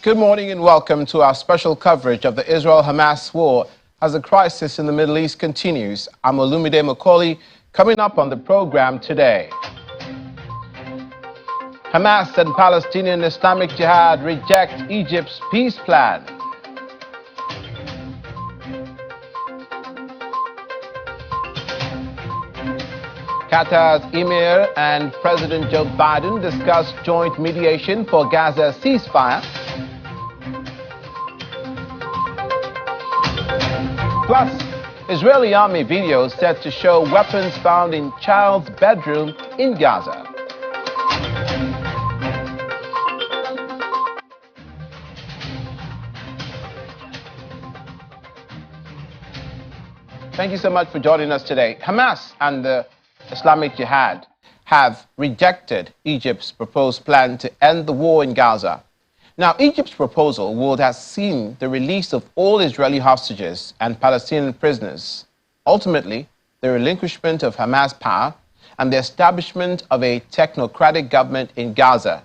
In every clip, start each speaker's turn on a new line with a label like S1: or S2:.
S1: Good morning and welcome to our special coverage of the Israel-Hamas war as the crisis in the Middle East continues. I'm Olumide Macaulay. Coming up on the program today, Hamas and Palestinian Islamic Jihad reject Egypt's peace plan. Qatar's Emir and President Joe Biden discuss joint mediation for Gaza ceasefire. Plus, Israeli army video set to show weapons found in child's bedroom in Gaza. Thank you so much for joining us today. Hamas and the Islamic Jihad have rejected Egypt's proposed plan to end the war in Gaza. Now, Egypt's proposal would have seen the release of all Israeli hostages and Palestinian prisoners, ultimately the relinquishment of Hamas power and the establishment of a technocratic government in Gaza.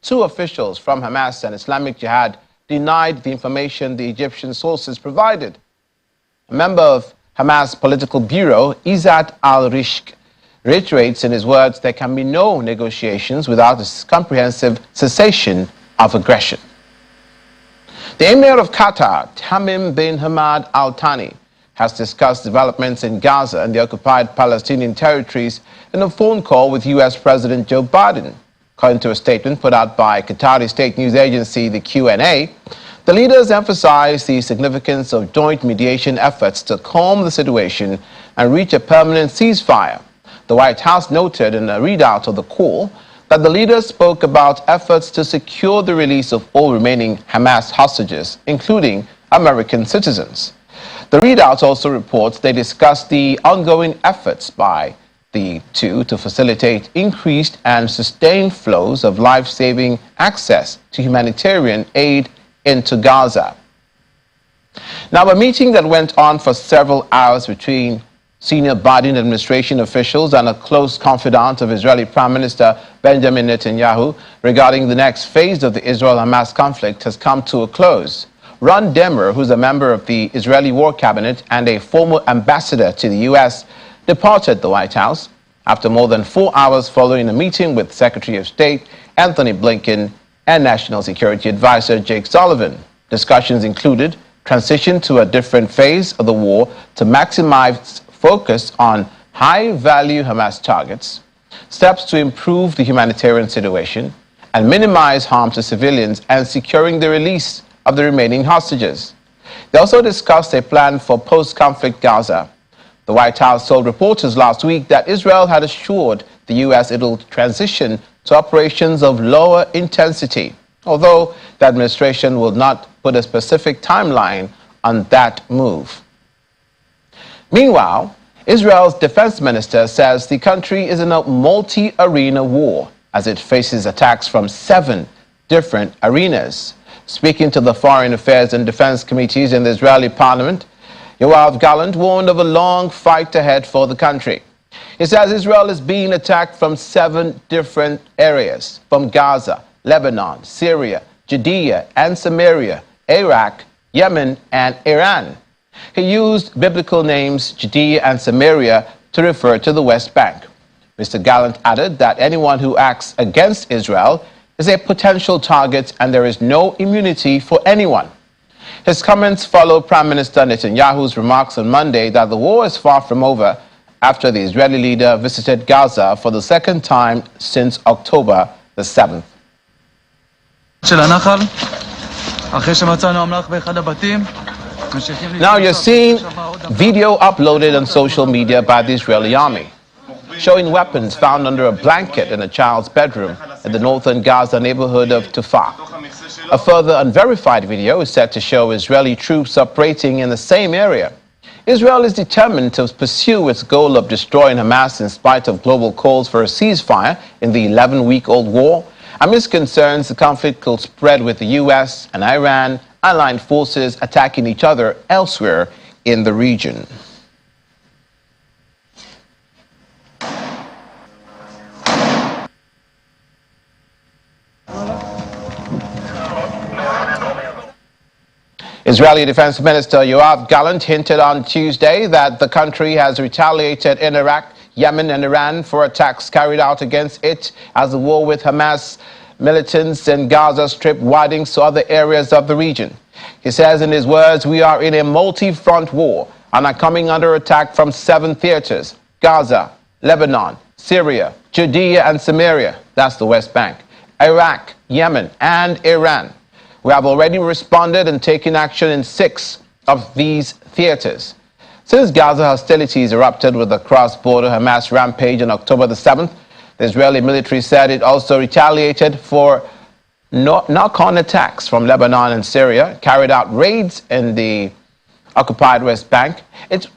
S1: Two officials from Hamas and Islamic Jihad denied the information the Egyptian sources provided. A member of Hamas political bureau, Izzat al-Rishq, reiterates in his words there can be no negotiations without a comprehensive cessation of aggression. The Emir of Qatar, Tamim bin Hamad Al Thani, has discussed developments in Gaza and the occupied Palestinian territories in a phone call with U.S. President Joe Biden. According to a statement put out by Qatari state news agency, the QNA, the leaders emphasized the significance of joint mediation efforts to calm the situation and reach a permanent ceasefire. The White House noted in a readout of the call that the leaders spoke about efforts to secure the release of all remaining Hamas hostages, including American citizens. The readout also reports they discussed the ongoing efforts by the two to facilitate increased and sustained flows of life-saving access to humanitarian aid into Gaza. Now, a meeting that went on for several hours between senior Biden administration officials and a close confidant of Israeli Prime Minister Benjamin Netanyahu regarding the next phase of the Israel-Hamas conflict has come to a close. Ron Dermer, who's a member of the Israeli War Cabinet and a former ambassador to the U.S., departed the White House after more than 4 hours following a meeting with Secretary of State Anthony Blinken and National Security Advisor Jake Sullivan. Discussions included transition to a different phase of the war to maximize focus on high-value Hamas targets, steps to improve the humanitarian situation, and minimize harm to civilians, and securing the release of the remaining hostages. They also discussed a plan for post-conflict Gaza. The White House told reporters last week that Israel had assured the U.S. it'll transition to operations of lower intensity, although the administration will not put a specific timeline on that move. Meanwhile, Israel's defense minister says the country is in a multi-arena war as it faces attacks from 7 different arenas. Speaking to the Foreign Affairs and Defense Committees in the Israeli parliament, Yoav Gallant warned of a long fight ahead for the country. He says Israel is being attacked from 7 different areas, from Gaza, Lebanon, Syria, Judea and Samaria, Iraq, Yemen and Iran. He used biblical names Judea and Samaria to refer to the West Bank. Mr. Gallant added that anyone who acts against Israel is a potential target and there is no immunity for anyone. His comments follow Prime Minister Netanyahu's remarks on Monday that the war is far from over after the Israeli leader visited Gaza for the second time since October the 7th. Now you're seeing video uploaded on social media by the Israeli army, showing weapons found under a blanket in a child's bedroom in the northern Gaza neighborhood of Tufah. A further unverified video is set to show Israeli troops operating in the same area. Israel is determined to pursue its goal of destroying Hamas in spite of global calls for a ceasefire in the 11-week-old war. Amidst concerns the conflict could spread with the U.S. and Iran allied forces attacking each other elsewhere in the region. Israeli Defense Minister Yoav Gallant hinted on Tuesday that the country has retaliated in Iraq, Yemen and Iran for attacks carried out against it as the war with Hamas militants in Gaza Strip widens to other areas of the region. He says in his words, "We are in a multi-front war and are coming under attack from 7 theaters: Gaza, Lebanon, Syria, Judea and Samaria," that's the West Bank, "Iraq, Yemen and Iran. We have already responded and taken action in 6 of these theaters." Since Gaza hostilities erupted with the cross-border Hamas rampage on October the 7th, the Israeli military said it also retaliated for knock-on attacks from Lebanon and Syria, carried out raids in the occupied West Bank. It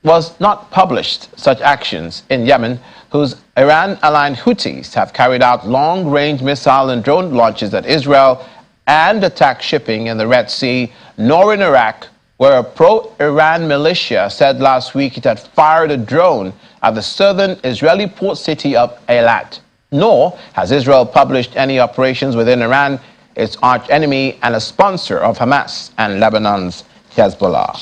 S1: was not published such actions in Yemen, whose Iran-aligned Houthis have carried out long-range missile and drone launches at Israel and attacked shipping in the Red Sea, nor in Iraq, where a pro-Iran militia said last week it had fired a drone at the southern Israeli port city of Eilat. Nor has Israel published any operations within Iran, its archenemy and a sponsor of Hamas and Lebanon's Hezbollah.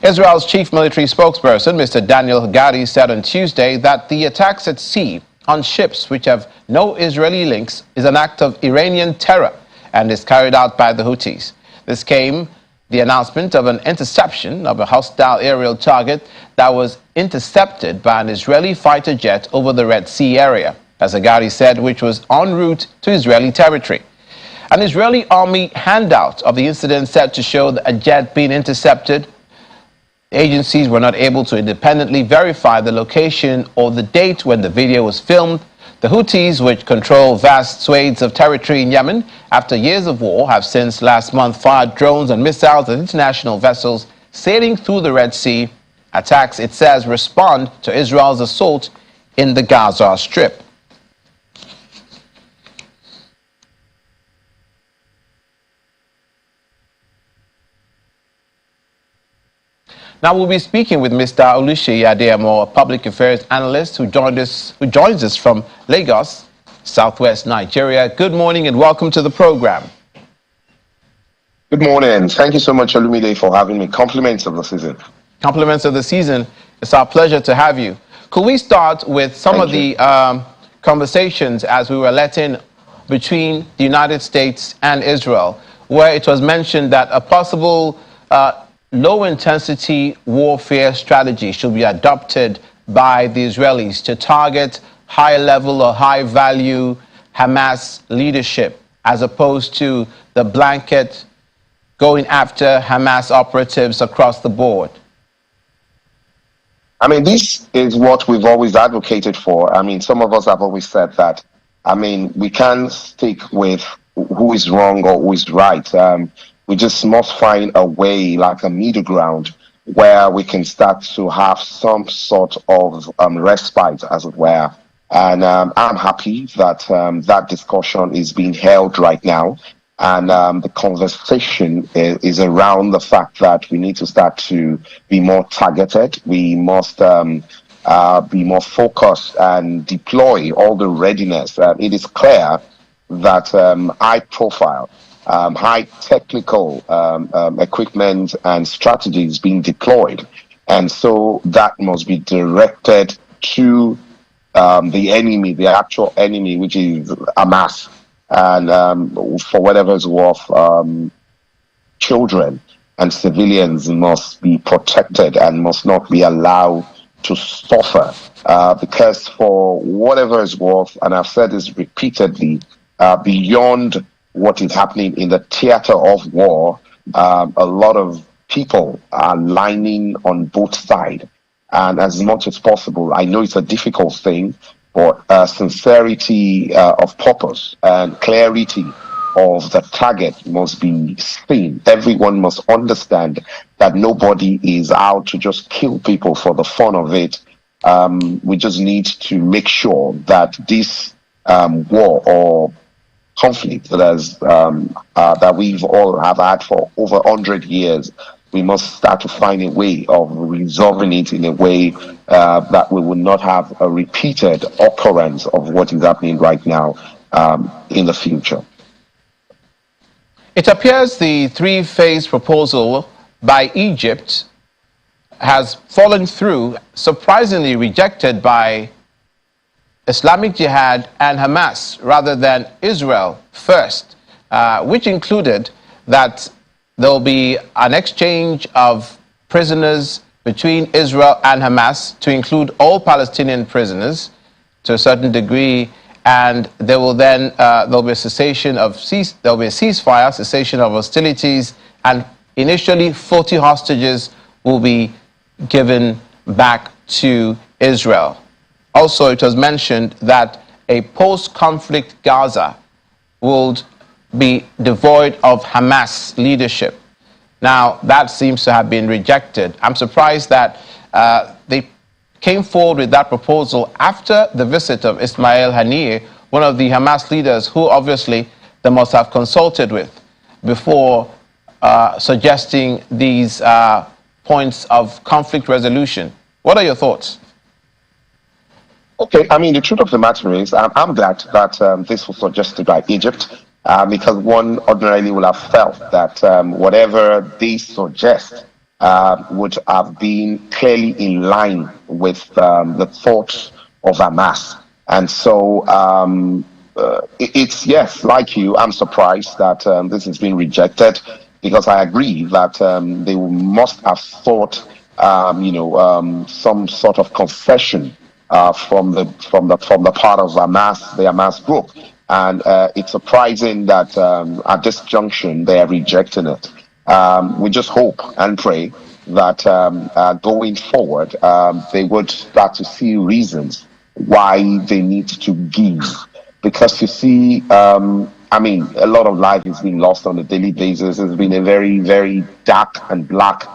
S1: Israel's chief military spokesperson, Mr. Daniel Hagari, said on Tuesday that the attacks at sea on ships which have no Israeli links is an act of Iranian terror and is carried out by the Houthis. This came the announcement of an interception of a hostile aerial target that was intercepted by an Israeli fighter jet over the Red Sea area, as Hagari said, which was en route to Israeli territory. An Israeli army handout of the incident said to show that a jet being intercepted. Agencies were not able to independently verify the location or the date when the video was filmed. The Houthis, which control vast swathes of territory in Yemen after years of war, have since last month fired drones and missiles at international vessels sailing through the Red Sea. Attacks, it says, respond to Israel's assault in the Gaza Strip. Now we'll be speaking with Mr. Oluseyi Adeyemo, a public affairs analyst who joins us from Lagos, Southwest Nigeria. Good morning and welcome to the program.
S2: Good morning. Thank you so much, Olumide, for having me. Compliments of the season.
S1: Compliments of the season. It's our pleasure to have you. Could we start with some of the conversations as we were let in between the United States and Israel, where it was mentioned that a possible low-intensity warfare strategy should be adopted by the Israelis to target high-level or high-value Hamas leadership, as opposed to the blanket going after Hamas operatives across the board?
S2: I mean, this is what we've always advocated for. I mean, some of us have always said that. I mean, we can't stick with who is wrong or who is right. We just must find a way, like a middle ground, where we can start to have some sort of respite, as it were. And I'm happy that that discussion is being held right now. And the conversation is around the fact that we need to start to be more targeted. We must be more focused and deploy all the readiness. It is clear that high profile, high technical equipment and strategies being deployed. And so that must be directed to the enemy, the actual enemy, which is Hamas. And for whatever it's worth, children and civilians must be protected and must not be allowed to suffer. Because for whatever it's worth, and I've said this repeatedly, beyond what is happening in the theater of war, a lot of people are lining on both sides. And as much as possible, I know it's a difficult thing, but sincerity of purpose and clarity of the target must be seen. Everyone must understand that nobody is out to just kill people for the fun of it. We just need to make sure that this war or conflict that we've all have had for over 100 years, we must start to find a way of resolving it in a way that we will not have a repeated occurrence of what is happening right now. in the future.
S1: It appears the three-phase proposal by Egypt has fallen through, surprisingly rejected by Islamic Jihad and Hamas rather than Israel first, which included that there will be an exchange of prisoners between Israel and Hamas to include all Palestinian prisoners to a certain degree, and there will then there'll be a there'll be a ceasefire, cessation of hostilities, and initially 40 hostages will be given back to Israel. Also, it was mentioned that a post-conflict Gaza would be devoid of Hamas leadership. Now, that seems to have been rejected. I'm surprised that they came forward with that proposal after the visit of Ismail Haniyeh, one of the Hamas leaders who obviously they must have consulted with before suggesting these points of conflict resolution. What are your thoughts?
S2: Okay, I mean, the truth of the matter is, I'm glad that this was suggested by Egypt, because one ordinarily would have felt that whatever they suggest would have been clearly in line with the thoughts of Hamas. And so it's, yes, like you, I'm surprised that this has been rejected, because I agree that they must have thought, some sort of concession from the part of Hamas, the Hamas group, and it's surprising that at this junction they are rejecting it. We just hope and pray that going forward they would start to see reasons why they need to give, because you see, I mean, a lot of life is being lost on a daily basis. It's been a very, very dark and black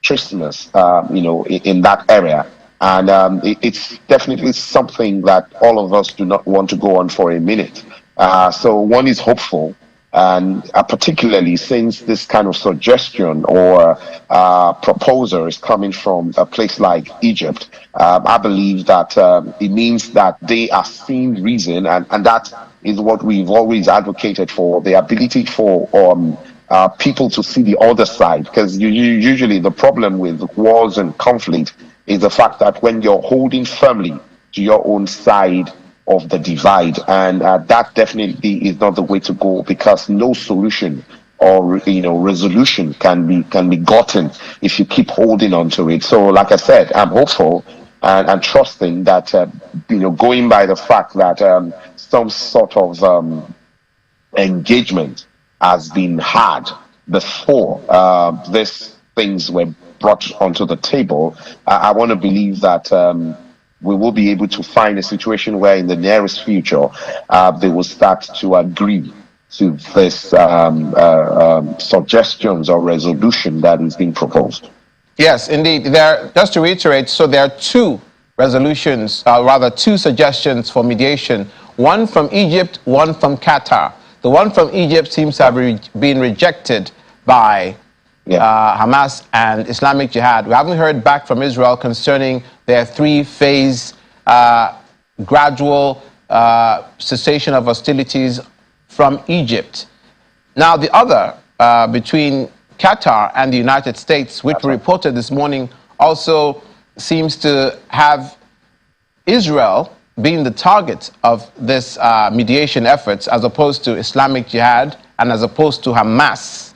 S2: Christmas, in that area. And it's definitely something that all of us do not want to go on for a minute. So one is hopeful, and particularly since this kind of suggestion or proposal is coming from a place like Egypt, I believe that it means that they are seeing reason, and that is what we've always advocated for, the ability for people to see the other side. Because usually the problem with wars and conflict is the fact that when you're holding firmly to your own side of the divide, and that definitely is not the way to go, because no solution or resolution can be gotten if you keep holding on to it. So, like I said, I'm hopeful and trusting that going by the fact that some sort of engagement has been had before these things were brought onto the table, I want to believe that we will be able to find a situation where in the nearest future they will start to agree to this suggestions or resolution that is being proposed.
S1: Yes, indeed. Just to reiterate, so there are two resolutions, rather two suggestions for mediation, one from Egypt, one from Qatar. The one from Egypt seems to have been rejected by Hamas and Islamic Jihad. We haven't heard back from Israel concerning their three-phase gradual cessation of hostilities from Egypt. Now, the other between Qatar and the United States, which we reported this morning, also seems to have Israel being the target of this mediation efforts, as opposed to Islamic Jihad and as opposed to Hamas.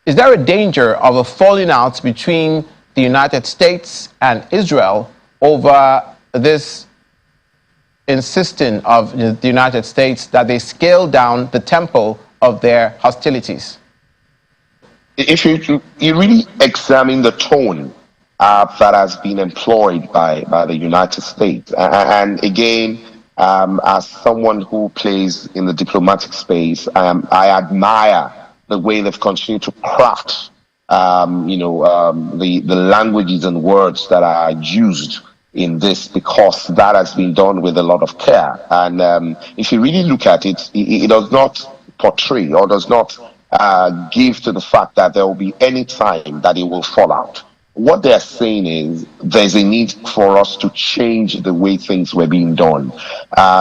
S1: Is there a danger of a falling out between the United States and Israel over this insisting of the United States that they scale down the tempo of their hostilities?
S2: If you really examine the tone that has been employed by the United States, and again, as someone who plays in the diplomatic space, I admire the way they've continued to craft, the languages and words that are used in this, because that has been done with a lot of care. And if you really look at it, it does not portray or does not give to the fact that there will be any time that it will fall out. what they're saying is there's a need for us to change the way things were being done.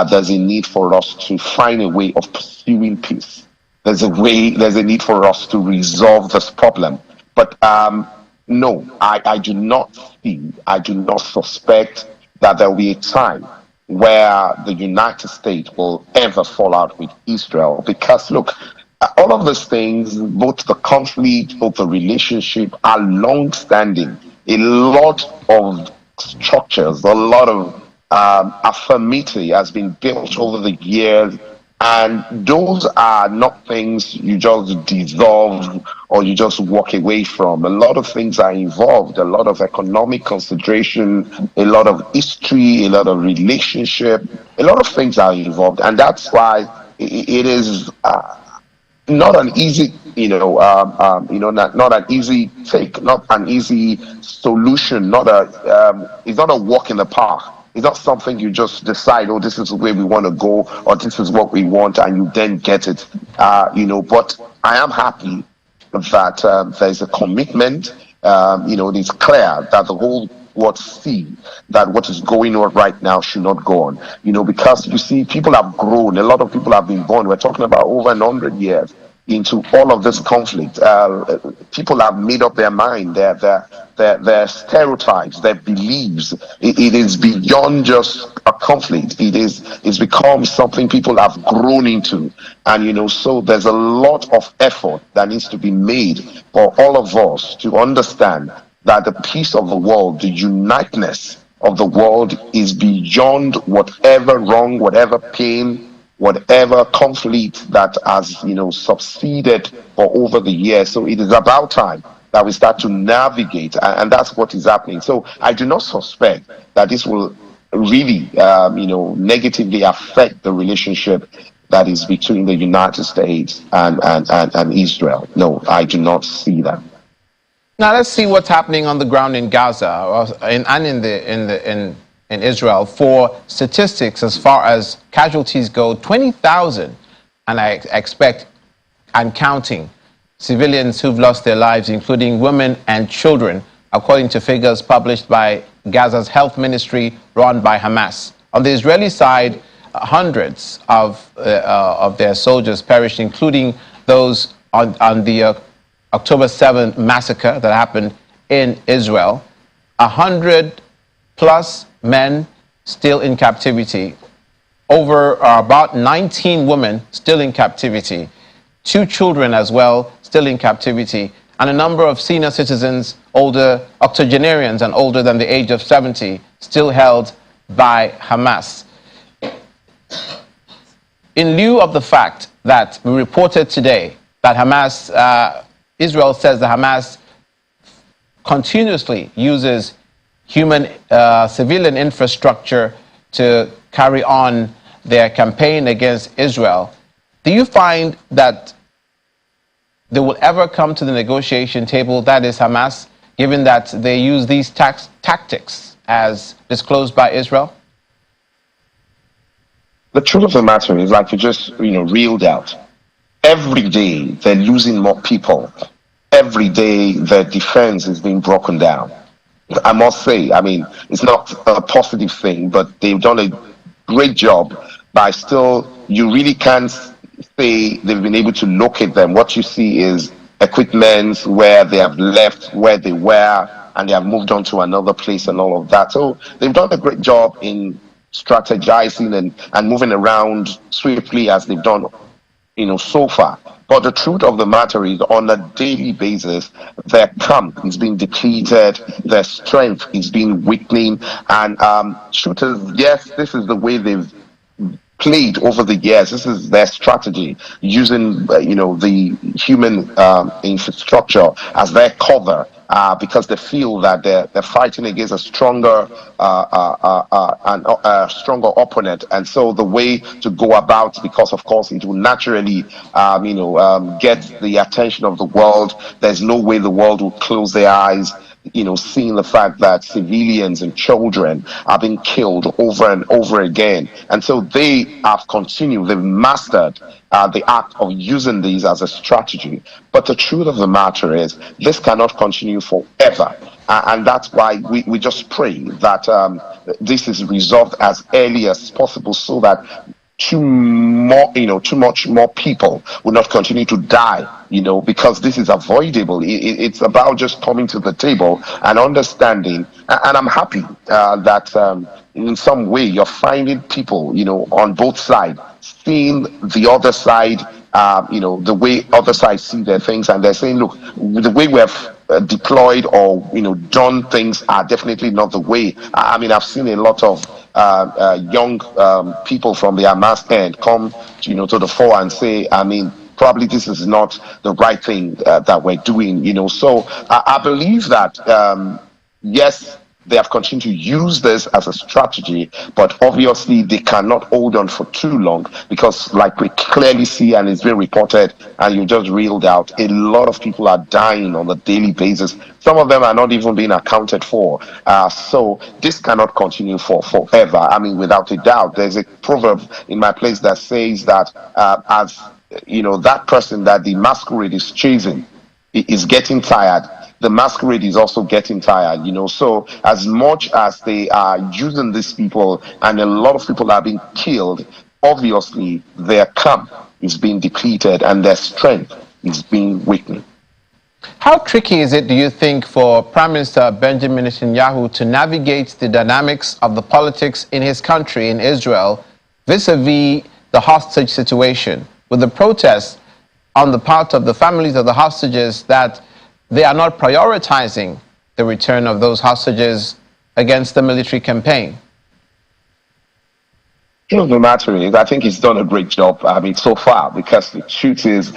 S2: There's a need for us to find a way of pursuing peace. There's a need for us to resolve this problem. But no, I do not I do not suspect that there will be a time where the United States will ever fall out with Israel. Because look, all of these things, both the conflict, both the relationship, are long-standing. A lot of structures, a lot of affirmity has been built over the years, and those are not things you just dissolve or you just walk away from. A lot of things are involved, a lot of economic consideration, a lot of history, a lot of relationship, a lot of things are involved, and that's why it is not an easy, not an easy take, not an easy solution, it's not a walk in the park. It's not something you just decide, oh, this is the way we want to go, or this is what we want, and you then get it. But I am happy that there's a commitment. It's clear that the whole world see that what is going on right now should not go on. Because you see, people have grown. A lot of people have been born. We're talking about over 100 years into all of this conflict. People have made up their mind, their stereotypes, their beliefs. It is beyond just a conflict. It's become something people have grown into. And so there's a lot of effort that needs to be made for all of us to understand that the peace of the world, the uniteness of the world is beyond whatever wrong, whatever pain, whatever conflict that has succeeded for over the years. So it is about time that we start to navigate, and that's what is happening. So I do not suspect that this will really negatively affect the relationship that is between the United States and Israel. No, I do not see that.
S1: Now let's see what's happening on the ground in Gaza and in Israel. For statistics, as far as casualties go, 20,000, and I expect and counting, civilians who've lost their lives, including women and children, according to figures published by Gaza's health ministry run by Hamas. On the Israeli side, hundreds of their soldiers perished, including those on the October 7th massacre that happened in Israel. 100 plus men still in captivity. About 19 women still in captivity. 2 children as well still in captivity. And a number of senior citizens, octogenarians and older than the age of 70, still held by Hamas. In lieu of the fact that we reported today that Israel says that Hamas continuously uses civilian infrastructure to carry on their campaign against Israel. Do you find that they will ever come to the negotiation table, that is Hamas, given that they use these tactics as disclosed by Israel?
S2: The truth of the matter is, like you just reeled out, every day they're losing more people. Every day their defense is being broken down. I must say, it's not a positive thing, but they've done a great job by you really can't say they've been able to locate them. What you see is equipment where they have left where they were and they have moved on to another place and all of that. So they've done a great job in strategizing and moving around swiftly as they've done so far. But the truth of the matter is, on a daily basis, their camp is being depleted, their strength is being weakening, and shooters, yes, this is the way they've played over the years. This is their strategy, using the human infrastructure as their cover, because they feel that they're fighting against a stronger opponent, and so the way to go about, because of course it will naturally get the attention of the world. There's no way the world will close their eyes seeing the fact that civilians and children are being killed over and over again. And so they have continued, they've mastered the act of using these as a strategy. But the truth of the matter is, this cannot continue forever. And that's why we just pray that this is resolved as early as possible, so that too much more people will not continue to die, because this is avoidable. It's about just coming to the table and understanding. And I'm happy that in some way you're finding people, on both sides, seeing the other side, the way other sides see their things, and they're saying, look, the way we have deployed or done things are definitely not the way. I mean, I've seen a lot of young people from the Hamas end come to the fore and say, I mean, probably this is not the right thing that we're doing. So I believe that yes, they have continued to use this as a strategy, but obviously they cannot hold on for too long, because like we clearly see, and it's been reported and you just reeled out, a lot of people are dying on a daily basis. Some of them are not even being accounted for. So this cannot continue forever. I mean, without a doubt, there's a proverb in my place that says that as that person that the masquerade is chasing is getting tired, the masquerade is also getting tired. So as much as they are using these people and a lot of people are being killed, obviously their camp is being depleted and their strength is being weakened.
S1: How tricky is it, do you think, for Prime Minister Benjamin Netanyahu to navigate the dynamics of the politics in his country, in Israel, vis-a-vis the hostage situation, with the protests on the part of the families of the hostages that they are not prioritizing the return of those hostages against the military campaign?
S2: The matter is, I think he's done a great job, I mean, so far, because the truth is,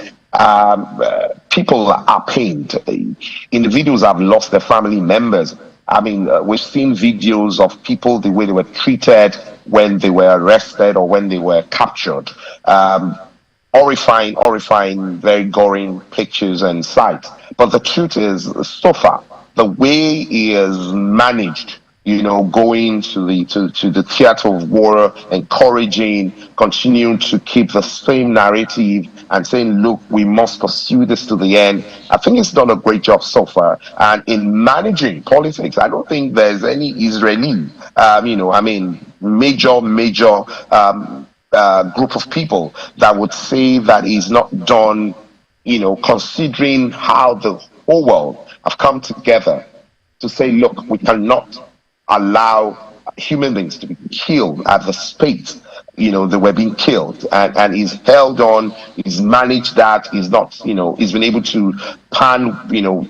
S2: people are pained. Individuals have lost their family members. I mean, we've seen videos of people, the way they were treated when they were arrested or when they were captured. Horrifying, very gory pictures and sights. But the truth is, so far, the way he has managed, going to the theater of war, encouraging, continuing to keep the same narrative and saying, look, we must pursue this to the end. I think he's done a great job so far. And in managing politics, I don't think there's any Israeli, major group of people that would say that he's not done, considering how the whole world have come together to say, look, we cannot allow human beings to be killed at the space, they were being killed. And he's held on, he's managed that, he's not, he's been able to pan,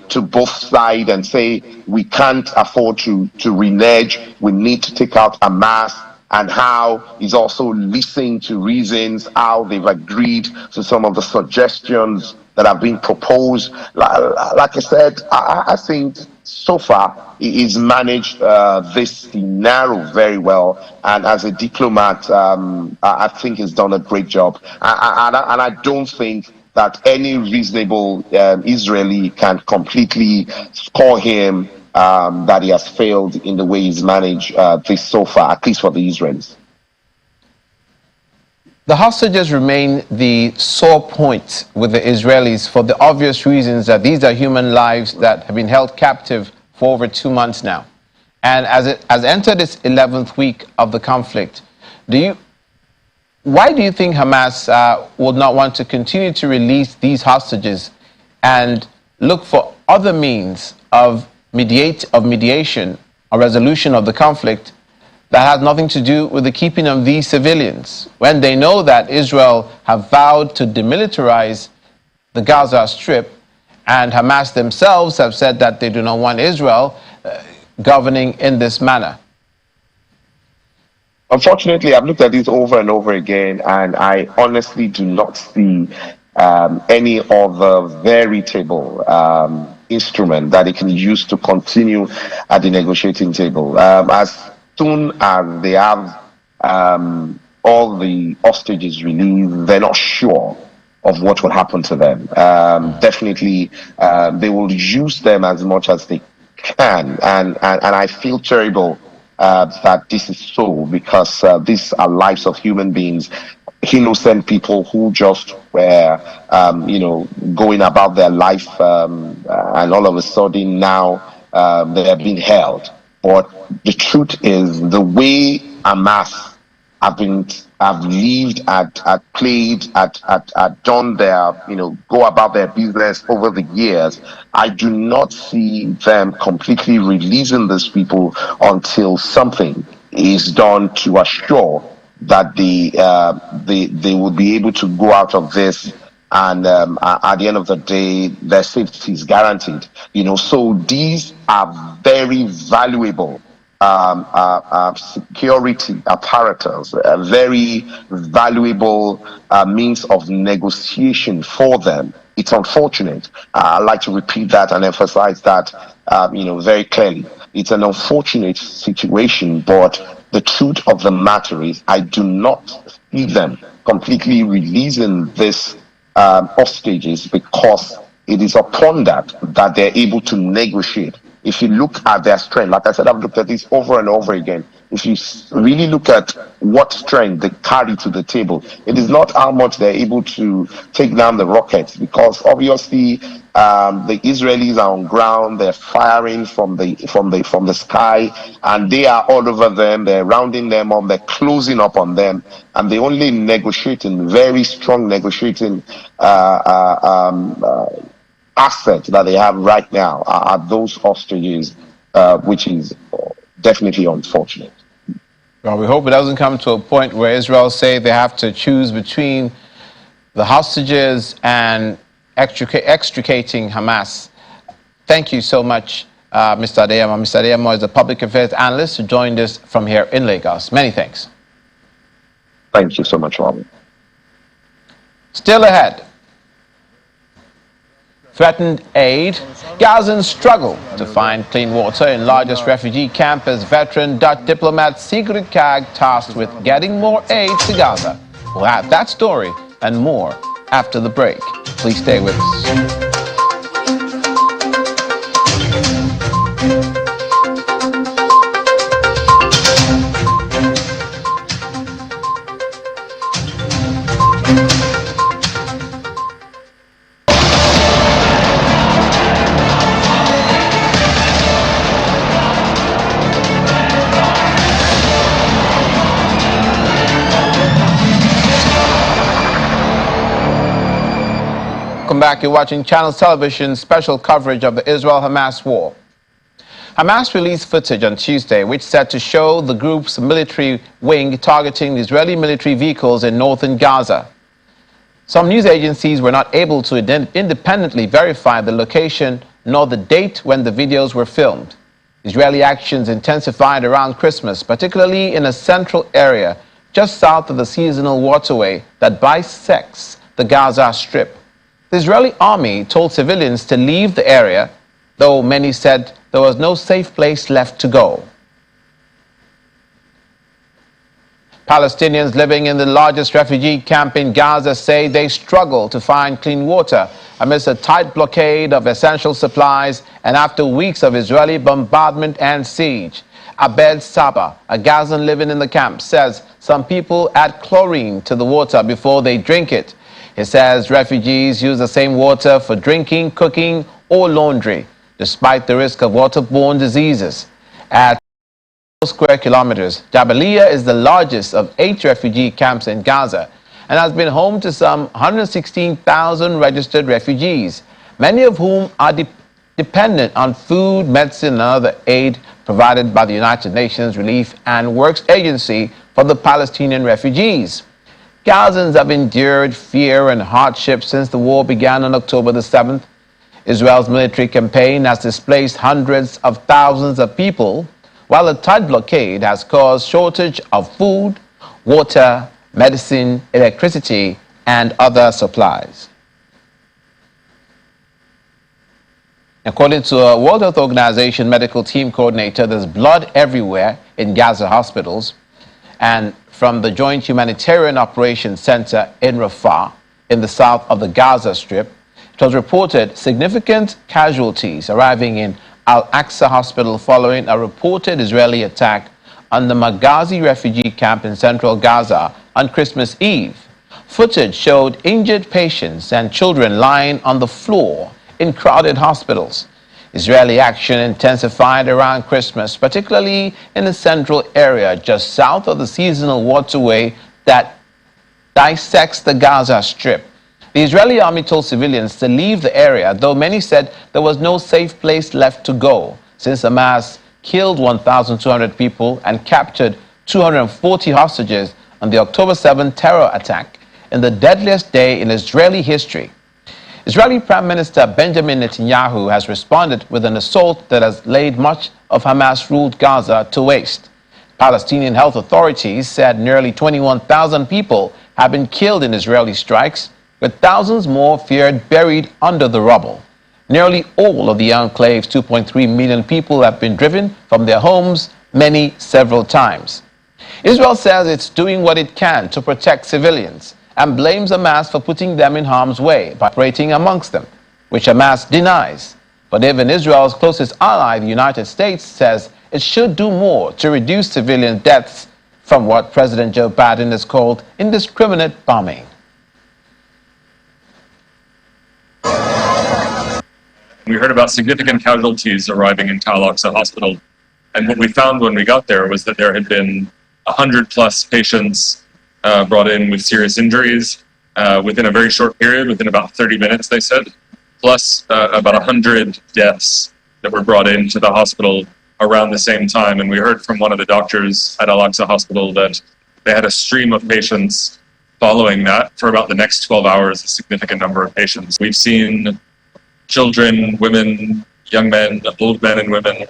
S2: to both sides and say, we can't afford to renege, we need to take out Hamas. And how he's also listening to reasons, how they've agreed to some of the suggestions that have been proposed. Like I said, I think so far he's managed this scenario very well. And as a diplomat, I think he's done a great job. And I don't think that any reasonable Israeli can completely score him that he has failed in the way he's managed this so far, at least for the Israelis.
S1: The hostages remain the sore point with the Israelis for the obvious reasons that these are human lives that have been held captive for over 2 months now. And as it has entered its 11th week of the conflict, why do you think Hamas would not want to continue to release these hostages and look for other means of mediation or resolution of the conflict that has nothing to do with the keeping of these civilians, when they know that Israel have vowed to demilitarize the Gaza Strip, and Hamas themselves have said that they do not want Israel governing in this manner?
S2: Unfortunately, I've looked at this over and over again, and I honestly do not see any other veritable instrument that it can use to continue at the negotiating table. As soon as they have all the hostages released, they're not sure of what will happen to them. Definitely, they will use them as much as they can, and I feel terrible that this is so, because these are lives of human beings, innocent people who just were, going about their life, and all of a sudden now they are being held. But the truth is, the way Hamas have lived, at played, at done their, go about their business over the years. I do not see them completely releasing these people until something is done to assure that they will be able to go out of this, and at the end of the day, their safety is guaranteed. So these are very valuable security apparatus, a very valuable means of negotiation for them. It's unfortunate. I'd like to repeat that and emphasize that, very clearly. It's an unfortunate situation, but the truth of the matter is, I do not see them completely releasing this hostages, because it is upon that they're able to negotiate. If you look at their strength, like I said, I've looked at this over and over again. If you really look at what strength they carry to the table, it is not how much they're able to take down the rockets, because obviously the Israelis are on ground, they're firing from the sky, and they are all over them. They're rounding them up, they're closing up on them, and they only negotiating, very strong negotiating assets that they have right now are those hostages, which is definitely unfortunate.
S1: Well, we hope it doesn't come to a point where Israel say they have to choose between the hostages and extricating Hamas. Thank you so much, Mr. Adeyemo. Mr. Adeyemo is a public affairs analyst who joined us from here in Lagos. Many thanks.
S2: Thank you so much, Robin.
S1: Still ahead. Threatened aid. Gazans struggle to find clean water in largest refugee camp as veteran Dutch diplomat Sigrid Kaag tasked with getting more aid to Gaza. We'll have that story and more after the break. Please stay with us. Welcome back. You're watching Channels Television special coverage of the Israel-Hamas war. Hamas released footage on Tuesday which said to show the group's military wing targeting the Israeli military vehicles in northern Gaza. Some news agencies were not able to independently verify the location nor the date when the videos were filmed. Israeli actions intensified around Christmas, particularly in a central area just south of the seasonal waterway that bisects the Gaza Strip. The Israeli army told civilians to leave the area, though many said there was no safe place left to go. Palestinians living in the largest refugee camp in Gaza say they struggle to find clean water amidst a tight blockade of essential supplies and after weeks of Israeli bombardment and siege. Abed Saba, a Gazan living in the camp, says some people add chlorine to the water before they drink it. He says refugees use the same water for drinking, cooking, or laundry, despite the risk of waterborne diseases. At square kilometers, Jabalia is the largest of 8 refugee camps in Gaza and has been home to some 116,000 registered refugees, many of whom are dependent on food, medicine, and other aid provided by the United Nations Relief and Works Agency for the Palestinian refugees. Gazans have endured fear and hardship since the war began on October the 7th. Israel's military campaign has displaced hundreds of thousands of people, while a tight blockade has caused shortage of food, water, medicine, electricity, and other supplies. According to a World Health Organization medical team coordinator, there's blood everywhere in Gaza hospitals. And from the Joint Humanitarian Operations Center in Rafah, in the south of the Gaza Strip, it was reported significant casualties arriving in Al-Aqsa Hospital following a reported Israeli attack on the Maghazi refugee camp in central Gaza on Christmas Eve. Footage showed injured patients and children lying on the floor in crowded hospitals. Israeli action intensified around Christmas, particularly in the central area just south of the seasonal waterway that dissects the Gaza Strip. The Israeli army told civilians to leave the area, though many said there was no safe place left to go, since Hamas killed 1,200 people and captured 240 hostages on the October 7 terror attack in the deadliest day in Israeli history. Israeli Prime Minister Benjamin Netanyahu has responded with an assault that has laid much of Hamas-ruled Gaza to waste. Palestinian health authorities said nearly 21,000 people have been killed in Israeli strikes, with thousands more feared buried under the rubble. Nearly all of the enclave's 2.3 million people have been driven from their homes, many several times. Israel says it's doing what it can to protect civilians and blames Hamas for putting them in harm's way by operating amongst them, which Hamas denies. But even Israel's closest ally, the United States, says it should do more to reduce civilian deaths from what President Joe Biden has called indiscriminate bombing.
S3: We heard about significant casualties arriving in Al Aqsa Hospital. And what we found when we got there was that there had been 100+ patients brought in with serious injuries within a very short period, within about 30 minutes, they said, plus about 100 deaths that were brought into the hospital around the same time. And we heard from one of the doctors at Al Aqsa Hospital that they had a stream of patients following that for about the next 12 hours, a significant number of patients. We've seen children, women, young men, old men and women,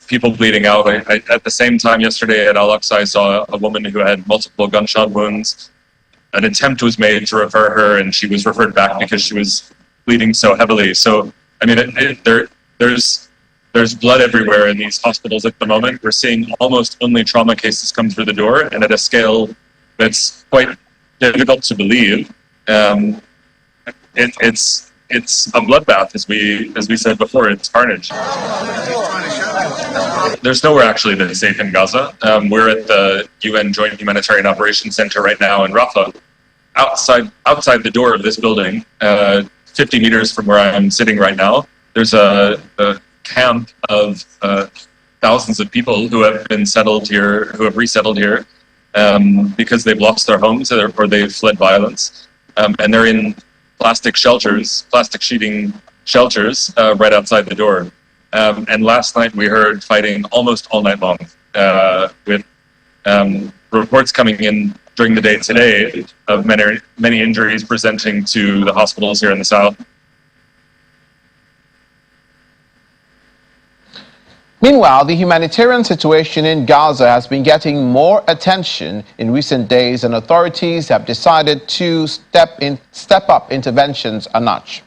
S3: people bleeding out. At the same time yesterday at Al Aqsa, I saw a woman who had multiple gunshot wounds. An attempt was made to refer her, and she was referred back because she was bleeding so heavily. So, I mean, there's blood everywhere in these hospitals at the moment. We're seeing almost only trauma cases come through the door, and at a scale that's quite difficult to believe. It's a bloodbath, as we said before. It's carnage. There's nowhere actually that is safe in Gaza. We're at the UN Joint Humanitarian Operations Center right now in Rafah. Outside the door of this building, 50 meters from where I am sitting right now, there's a camp of thousands of people who have been settled here, who have resettled here because they've lost their homes or they've fled violence, and they're in plastic sheeting shelters right outside the door. And last night we heard fighting almost all night long, with reports coming in during the day today of many injuries presenting to the hospitals here in the south.
S1: Meanwhile, the humanitarian situation in Gaza has been getting more attention in recent days, and authorities have decided to step up interventions a notch.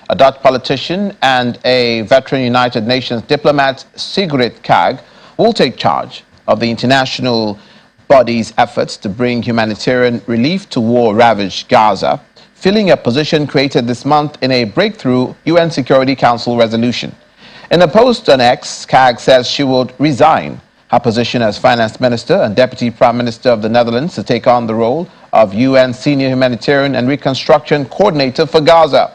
S1: A Dutch politician and a veteran United Nations diplomat, Sigrid Kaag, will take charge of the international body's efforts to bring humanitarian relief to war-ravaged Gaza, filling a position created this month in a breakthrough UN Security Council resolution. In a post on X, Kaag says she would resign her position as finance minister and deputy prime minister of the Netherlands to take on the role of UN senior humanitarian and reconstruction coordinator for Gaza.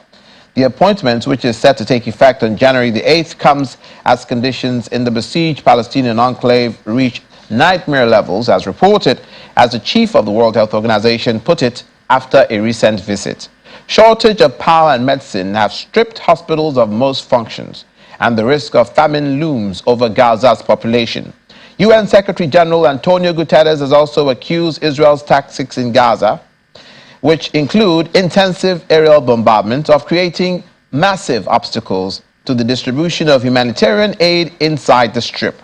S1: The appointment, which is set to take effect on January the 8th, comes as conditions in the besieged Palestinian enclave reach nightmare levels, as reported, as the chief of the World Health Organization put it after a recent visit. Shortage of power and medicine have stripped hospitals of most functions, and the risk of famine looms over Gaza's population. UN Secretary General Antonio Guterres has also accused Israel's tactics in Gaza, which include intensive aerial bombardment, of creating massive obstacles to the distribution of humanitarian aid inside the Strip.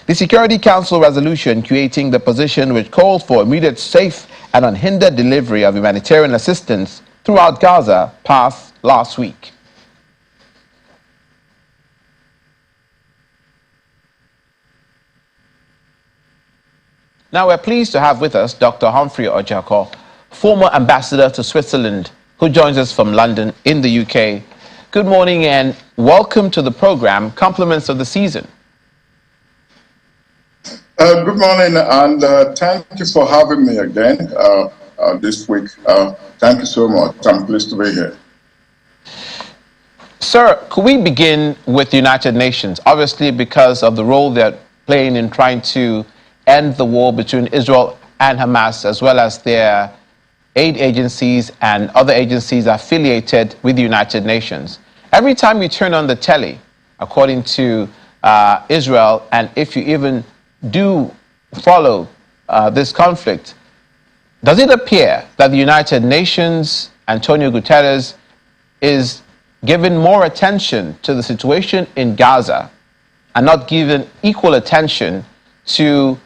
S1: The Security Council resolution creating the position, which called for immediate, safe and unhindered delivery of humanitarian assistance throughout Gaza, passed last week. Now we're pleased to have with us Dr. Humphrey Ojako, former ambassador to Switzerland, who joins us from London in the UK. Good morning and welcome to the program, Compliments of the Season.
S4: Good morning, and thank you for having me again this week. Thank you so much. I'm pleased to be here.
S1: Sir, could we begin with the United Nations? Obviously, because of the role they're playing in trying to end the war between Israel and Hamas, as well as their aid agencies and other agencies affiliated with the United Nations. Every time you turn on the telly, according to Israel, and if you even do follow this conflict, does it appear that the United Nations, Antonio Guterres, is giving more attention to the situation in Gaza and not giving equal attention to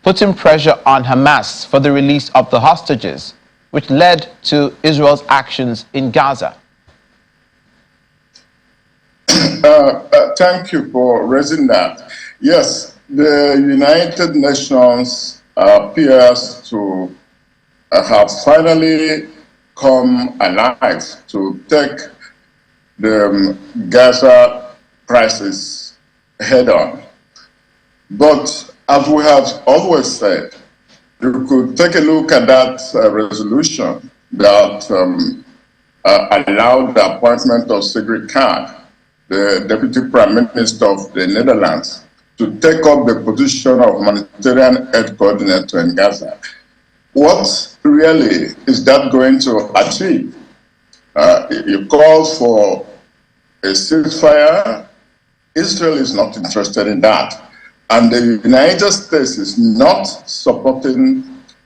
S1: putting pressure on Hamas for the release of the hostages, which led to Israel's actions in Gaza?
S4: Thank you for raising that. Yes, the United Nations appears to have finally come alive to take the Gaza crisis head on. But as we have always said, you could take a look at that resolution that allowed the appointment of Sigrid Kaag, the Deputy Prime Minister of the Netherlands, to take up the position of humanitarian aid coordinator in Gaza. What really is that going to achieve? It calls for a ceasefire. Israel is not interested in that. And the United States is not supporting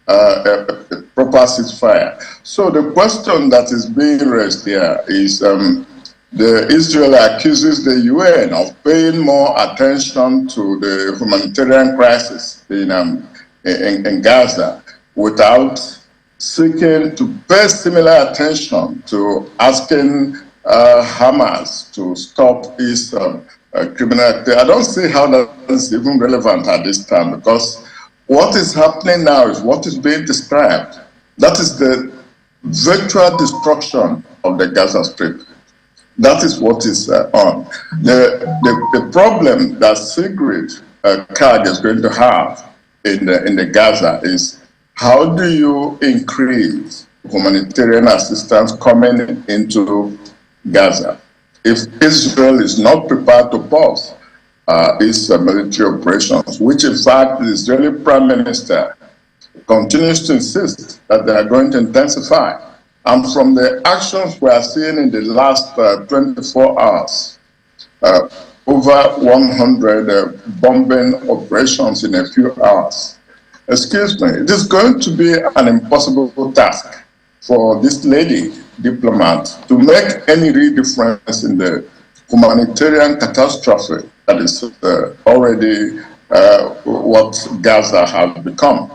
S4: a proper ceasefire. So the question that is being raised here is Israel accuses the UN of paying more attention to the humanitarian crisis in Gaza without seeking to pay similar attention to asking Hamas to stop its criminal activity. I don't see how that is even relevant at this time, because what is happening now is what is being described. That is the virtual destruction of the Gaza Strip. That is what is on. The problem that Sigrid Kaag is going to have in the Gaza is, how do you increase humanitarian assistance coming into Gaza if Israel is not prepared to pause its military operations, which in fact the Israeli Prime Minister continues to insist that they are going to intensify. And from the actions we are seeing in the last 24 hours, over 100 bombing operations in a few hours. Excuse me, it is going to be an impossible task for this lady diplomat to make any real difference in the humanitarian catastrophe that is already what Gaza has become.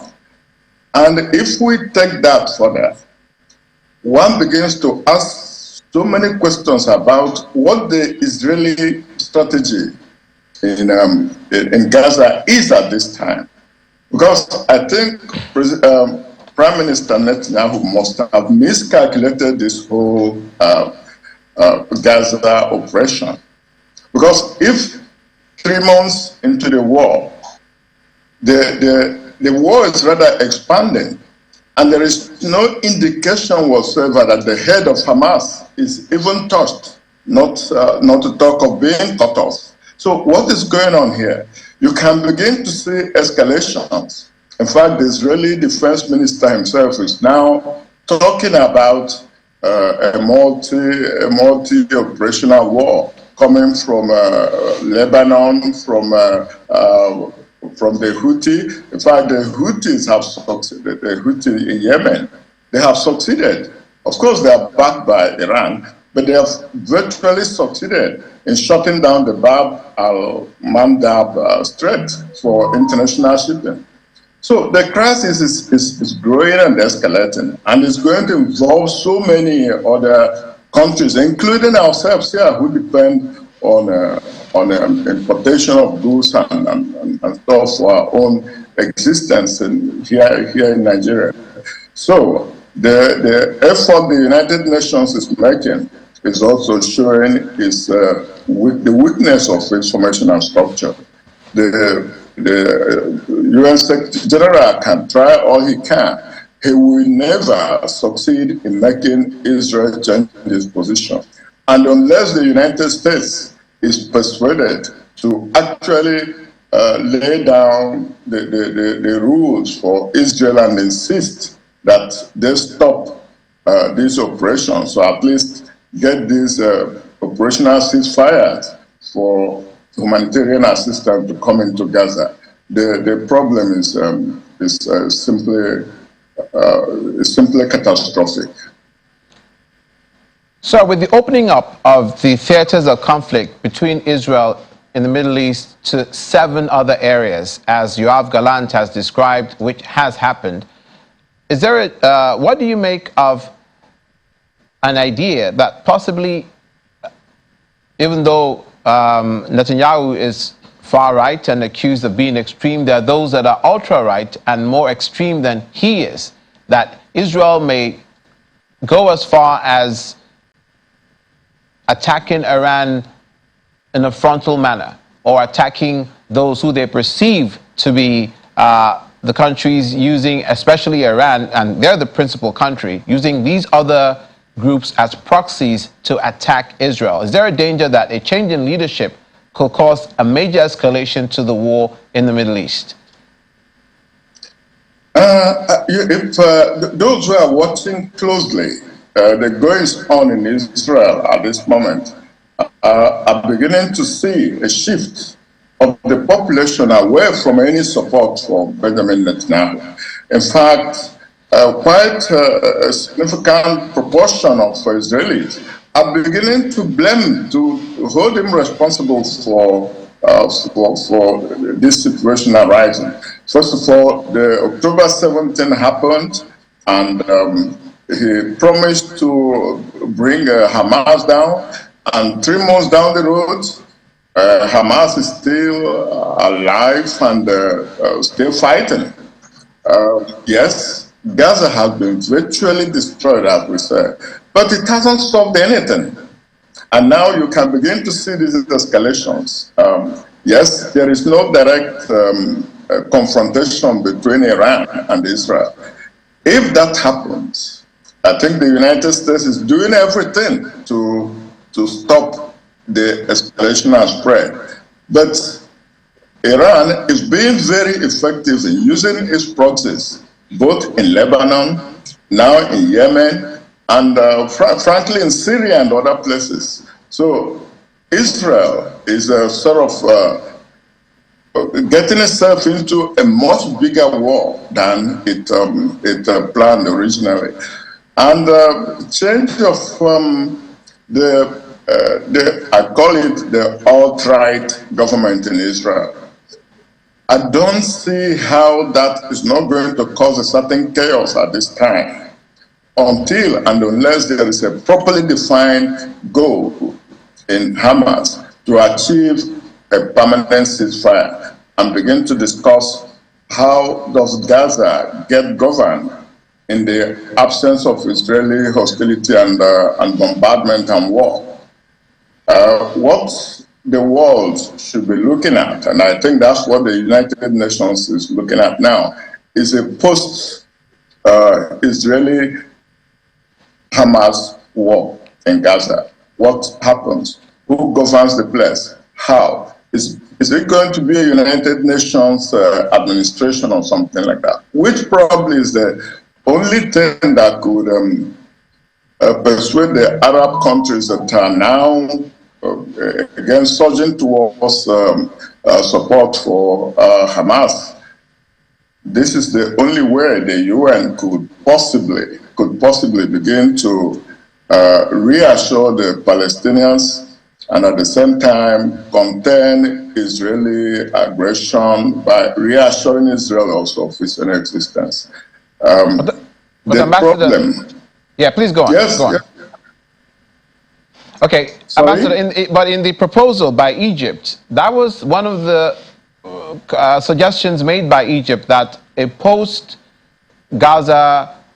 S4: And if we take that further, one begins to ask so many questions about what the Israeli strategy in Gaza is at this time. Because I think Prime Minister Netanyahu must have miscalculated this whole Gaza operation. Because if 3 months into the war, the war is rather expanding, and there is no indication whatsoever that the head of Hamas is even touched, not to talk of being cut off. So what is going on here? You can begin to see escalations. In fact, the Israeli defense minister himself is now talking about a multi-operational war coming from Lebanon, from the Houthi. In fact, the Houthis have succeeded. The Houthi in Yemen, they have succeeded. Of course, they are backed by Iran, but they have virtually succeeded in shutting down the Bab al-Mandab Strait for international shipping. So the crisis is growing and escalating, and it's going to involve so many other countries, including ourselves here, who depend on importation of goods and stuff for our own existence here in Nigeria. So the effort the United Nations is making is also showing the weakness of its formation and structure. The UN Secretary General can try all he can. He will never succeed in making Israel change his position. And unless the United States is persuaded to actually lay down the rules for Israel and insist that they stop these operations, or at least get these operational ceasefires for humanitarian assistance to come into Gaza, the problem is simply catastrophic.
S1: So with the opening up of the theaters of conflict between Israel in the Middle East to 7 other areas, as Yoav Gallant has described, which has happened, is there what do you make of an idea that possibly, even though Netanyahu is far right and accused of being extreme, there are those that are ultra right and more extreme than he is, that Israel may go as far as attacking Iran in a frontal manner, or attacking those who they perceive to be the countries using, especially Iran, and they're the principal country, using these other groups as proxies to attack Israel. Is there a danger that a change in leadership could cause a major escalation to the war in the Middle East?
S4: If those who are watching closely the goings on in Israel at this moment are beginning to see a shift of the population away from any support for Benjamin Netanyahu. In fact, quite a significant proportion of Israelis are beginning to blame, to hold him responsible for this situation arising. First of all, the October 17 happened, and he promised to bring Hamas down, and 3 months down the road, Hamas is still alive and still fighting. Yes, Gaza has been virtually destroyed, as we say, but it hasn't solved anything. And now you can begin to see these escalations. Yes, there is no direct confrontation between Iran and Israel. If that happens, I think the United States is doing everything to stop the escalation and spread. But Iran is being very effective in using its proxies, both in Lebanon, now in Yemen, and frankly in Syria and other places. So Israel is sort of getting itself into a much bigger war than it planned originally. And change of I call it the alt-right government in Israel. I don't see how that is not going to cause a certain chaos at this time, until and unless there is a properly defined goal in Hamas to achieve a permanent ceasefire and begin to discuss how does Gaza get governed in the absence of Israeli hostility and bombardment and war. What the world should be looking at, and I think that's what the United Nations is looking at now, is a post-Israeli Hamas war in Gaza. What happens? Who governs the place? How? Is it going to be a United Nations administration or something like that? Which probably is the only thing that could persuade the Arab countries that are now again surging towards support for Hamas. This is the only way the UN could possibly begin to reassure the Palestinians and at the same time contain Israeli aggression by reassuring Israel also of its own existence.
S1: But
S4: the problem.
S1: Yeah, please go on.
S4: Yes.
S1: Go on.
S4: Yeah.
S1: Okay, Ambassador, but in the proposal by Egypt, that was one of the suggestions made by Egypt, that a post-Gaza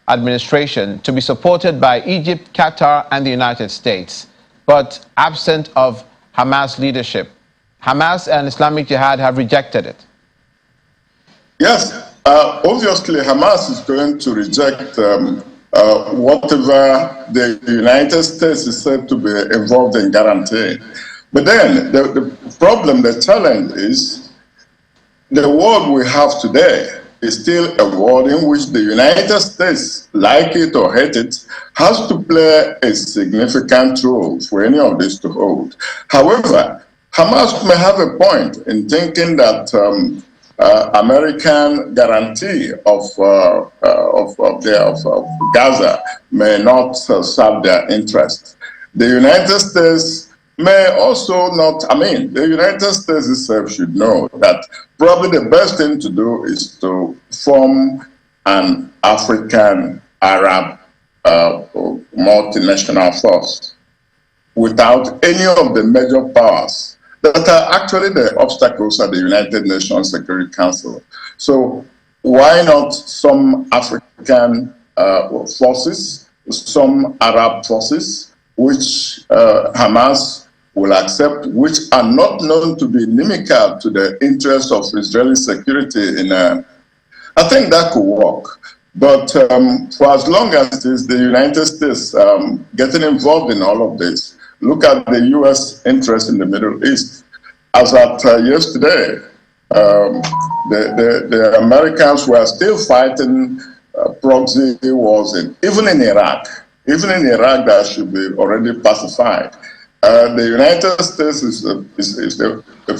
S1: administration to be supported by Egypt, Qatar, and the United States, but absent of Hamas leadership. Hamas and Islamic Jihad have rejected it.
S4: Yes, obviously Hamas is going to reject whatever the United States is said to be involved in guaranteeing. But then the problem, the challenge is the world we have today is still a world in which the United States, like it or hate it, has to play a significant role for any of this to hold. However, Hamas may have a point in thinking that American guarantee of Gaza may not serve their interest. The United States may also not, the United States itself should know that probably the best thing to do is to form an African-Arab multinational force without any of the major powers that are actually the obstacles at the United Nations Security Council. So why not some African forces, some Arab forces, which Hamas will accept, which are not known to be inimical to the interests of Israeli security I think that could work. But for as long as it is the United States getting involved in all of this, look at the U.S. interest in the Middle East. As at yesterday, the Americans were still fighting proxy wars, even in Iraq. Even in Iraq, that should be already pacified. The United States is the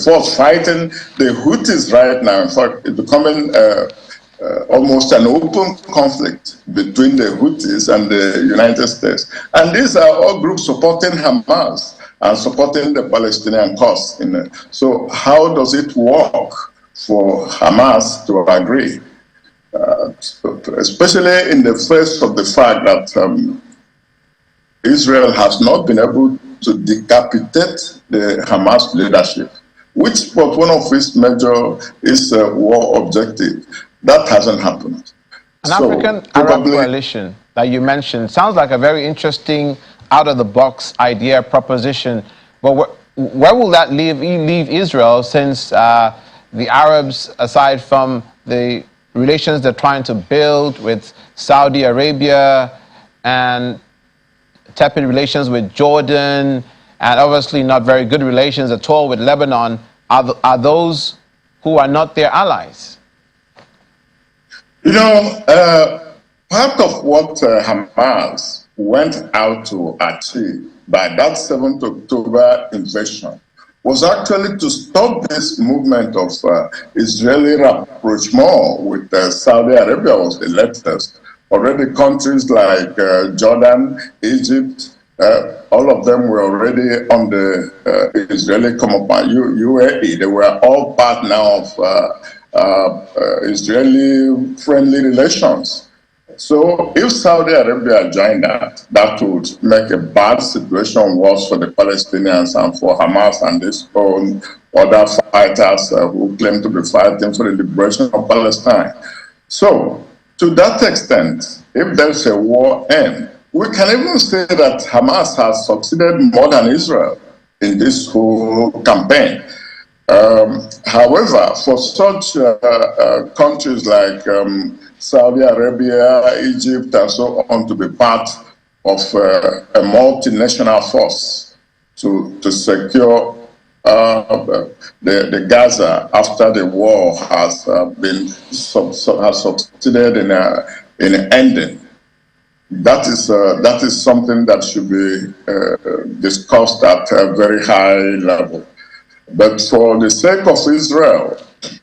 S4: force fighting the Houthis right now. In fact, it's becoming almost an open conflict between the Houthis and the United States. And these are all groups supporting Hamas and supporting the Palestinian cause. So how does it work for Hamas to agree? Especially in the face of the fact that Israel has not been able to decapitate the Hamas leadership, which was one of its major war objective. That hasn't happened.
S1: An African-Arab coalition that you mentioned sounds like a very interesting, out-of-the-box idea, proposition. But where will that leave Israel, since the Arabs, aside from the relations they're trying to build with Saudi Arabia and tepid relations with Jordan, and obviously not very good relations at all with Lebanon, are those who are not their allies?
S4: Part of what Hamas went out to achieve by that 7th October invasion was actually to stop this movement of Israeli rapprochement with Saudi Arabia was the latest. Already countries like Jordan, Egypt, all of them were already on the Israeli compound. UAE, they were all part now of Israeli-friendly relations. So if Saudi Arabia joined that would make a bad situation worse for the Palestinians and for Hamas and these own other fighters who claim to be fighting for the liberation of Palestine. So, to that extent, if there's a war end, we can even say that Hamas has succeeded more than Israel in this whole campaign. However, for such countries like Saudi Arabia, Egypt, and so on to be part of a multinational force to secure the Gaza after the war has succeeded in ending. That is something that should be discussed at a very high level. But for the sake of Israel,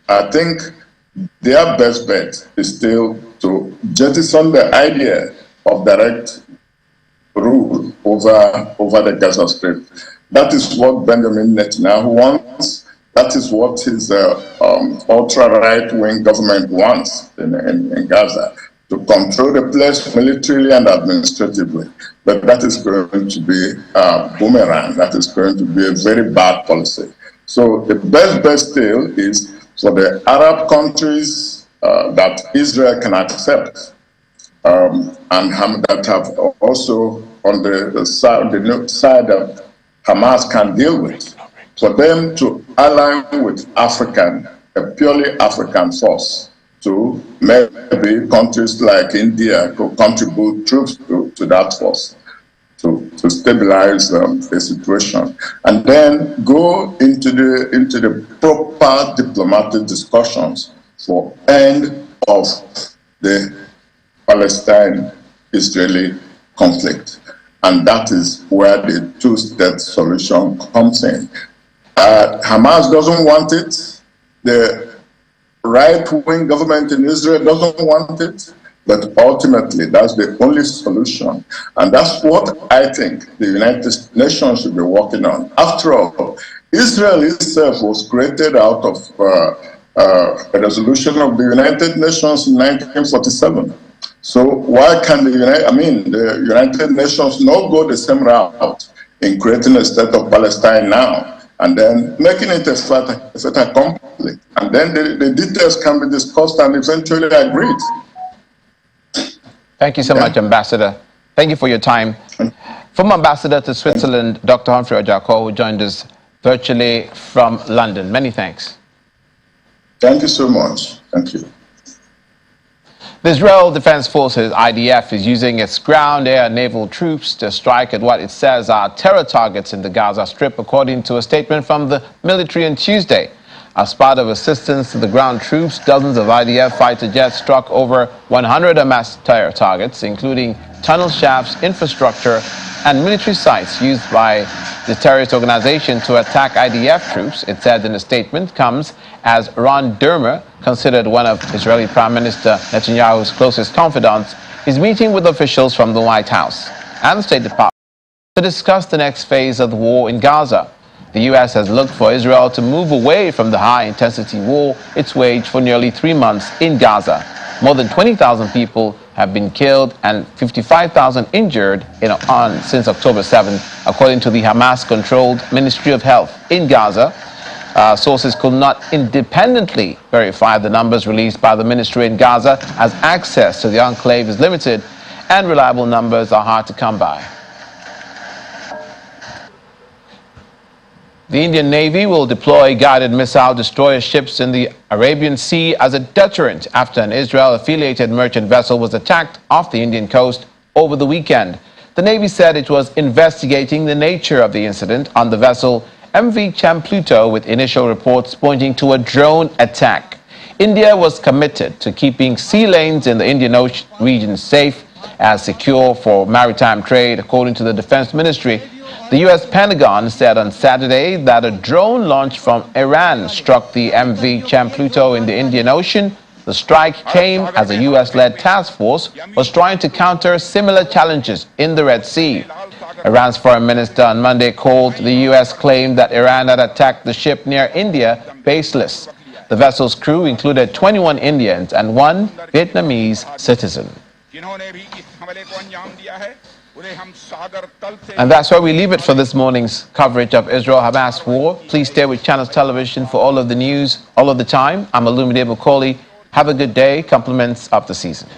S4: I think their best bet is still to jettison the idea of direct rule over the Gaza Strip. That is what Benjamin Netanyahu wants. That is what his ultra-right-wing government wants in Gaza, to control the place militarily and administratively. But that is going to be a boomerang. That is going to be a very bad policy. So the best bet still is for the Arab countries that Israel can accept and that have also on the side of Hamas can deal with, for them to align with a purely African force to maybe countries like India could contribute troops to that force to stabilize the situation, and then go into the proper diplomatic discussions for end of the Palestine-Israeli conflict. And that is where the two-state solution comes in. Hamas doesn't want it. The right-wing government in Israel doesn't want it. But ultimately, that's the only solution. And that's what I think the United Nations should be working on. After all, Israel itself was created out of a resolution of the United Nations in 1947. So why can the United Nations not go the same route in creating a state of Palestine now and then making it a fait accompli? And then the details can be discussed and eventually agreed.
S1: Thank you so much, Ambassador. Thank you for your time. Former Ambassador to Switzerland, Dr. Humphrey Ojakor, who joined us virtually from London. Many thanks.
S4: Thank you so much. Thank you.
S1: The Israel Defense Forces, IDF, is using its ground, air, and naval troops to strike at what it says are terror targets in the Gaza Strip, according to a statement from the military on Tuesday. As part of assistance to the ground troops, dozens of IDF fighter jets struck over 100 Hamas terror targets, including tunnel shafts, infrastructure, and military sites used by the terrorist organization to attack IDF troops. It said in a statement, comes as Ron Dermer, considered one of Israeli Prime Minister Netanyahu's closest confidants, is meeting with officials from the White House and the State Department to discuss the next phase of the war in Gaza. The U.S. has looked for Israel to move away from the high-intensity war it's waged for nearly 3 months in Gaza. More than 20,000 people have been killed and 55,000 injured since October 7, according to the Hamas-controlled Ministry of Health in Gaza. Sources could not independently verify the numbers released by the ministry in Gaza, as access to the enclave is limited and reliable numbers are hard to come by. The Indian Navy will deploy guided missile destroyer ships in the Arabian Sea as a deterrent after an Israel-affiliated merchant vessel was attacked off the Indian coast over the weekend. The Navy said it was investigating the nature of the incident on the vessel MV Champluto, with initial reports pointing to a drone attack. India was committed to keeping sea lanes in the Indian Ocean region safe as secure for maritime trade, according to the Defense Ministry. The U.S. Pentagon said on Saturday that a drone launched from Iran struck the MV Champluto in the Indian Ocean. The strike came as a U.S.-led task force was trying to counter similar challenges in the Red Sea. Iran's foreign minister on Monday called the U.S. claim that Iran had attacked the ship near India baseless. The vessel's crew included 21 Indians and 1 Vietnamese citizen. And that's where we leave it for this morning's coverage of Israel-Hamas war. Please stay with Channels Television for all of the news, all of the time. I'm Olumide Bukoli. Have a good day. Compliments of the season.